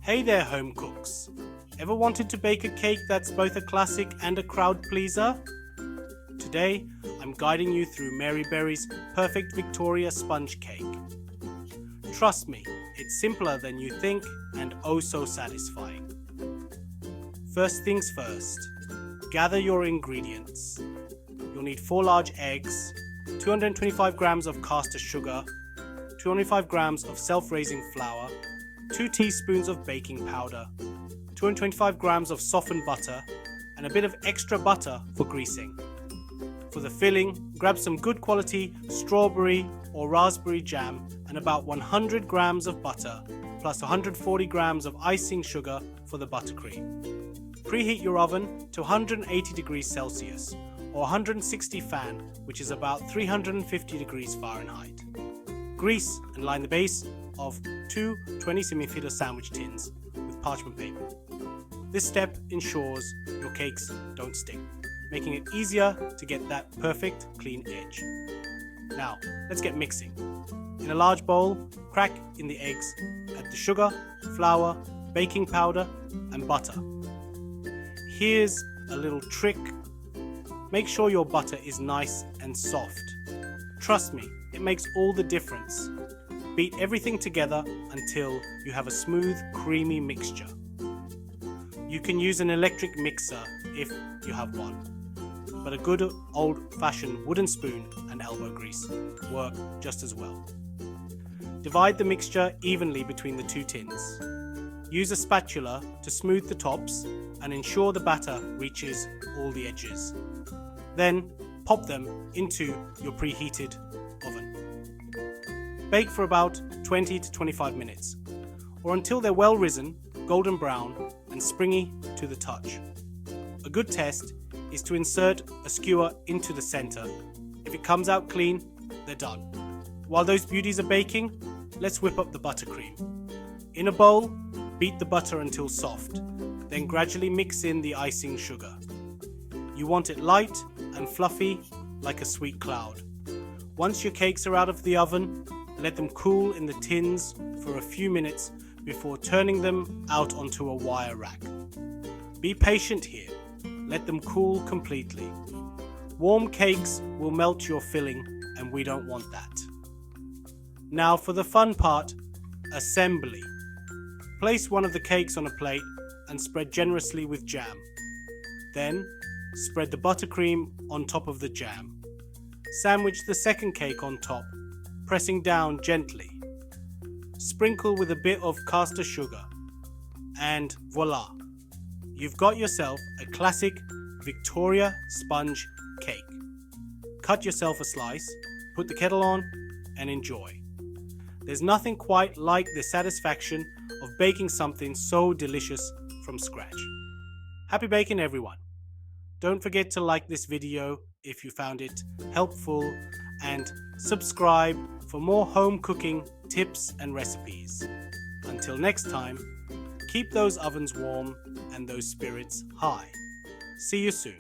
Hey there, home cooks. Ever wanted to bake a cake that's both a classic and a crowd pleaser? Today, I'm guiding you through Mary Berry's Perfect Victoria Sponge Cake. Trust me, it's simpler than you think and oh so satisfying. First things first, gather your ingredients. You'll need 4 large eggs, 225 grams of caster sugar, 205 grams of self-raising flour, 2 teaspoons of baking powder, 225 grams of softened butter, and a bit of extra butter for greasing. For the filling, grab some good quality strawberry or raspberry jam and about 100 grams of butter, plus 140 grams of icing sugar for the buttercream. Preheat your oven to 180 degrees Celsius or 160 fan, which is about 350 degrees Fahrenheit. Grease and line the base of 2 20cm sandwich tins with parchment paper. This step ensures your cakes don't stick, making it easier to get that perfect clean edge. Now, let's get mixing. In a large bowl, crack in the eggs, add the sugar, flour, baking powder, and butter. Here's a little trick. Make sure your butter is nice and soft. Trust me, it makes all the difference. Beat everything together until you have a smooth, creamy mixture. You can use an electric mixer if you have one, but a good old-fashioned wooden spoon and elbow grease work just as well. Divide the mixture evenly between the 2 tins. Use a spatula to smooth the tops and ensure the batter reaches all the edges. Then pop them into your preheated oven. Bake for about 20 to 25 minutes, or until they're well risen, golden brown, and springy to the touch. A good test is to insert a skewer into the center. If it comes out clean, they're done. While those beauties are baking, let's whip up the buttercream. In a bowl, beat the butter until soft, then gradually mix in the icing sugar. You want it light and fluffy like a sweet cloud. Once your cakes are out of the oven, let them cool in the tins for a few minutes before turning them out onto a wire rack. Be patient here. Let them cool completely. Warm cakes will melt your filling, and we don't want that. Now for the fun part, assembly. Place one of the cakes on a plate and spread generously with jam. Then, spread the buttercream on top of the jam. Sandwich the second cake on top, pressing down gently. Sprinkle with a bit of caster sugar. And voila! You've got yourself a classic Victoria sponge cake. Cut yourself a slice, put the kettle on, and enjoy. There's nothing quite like the satisfaction of baking something so delicious from scratch. Happy baking, everyone! Don't forget to like this video if you found it helpful, and subscribe for more home cooking tips and recipes. Until next time, keep those ovens warm and those spirits high. See you soon.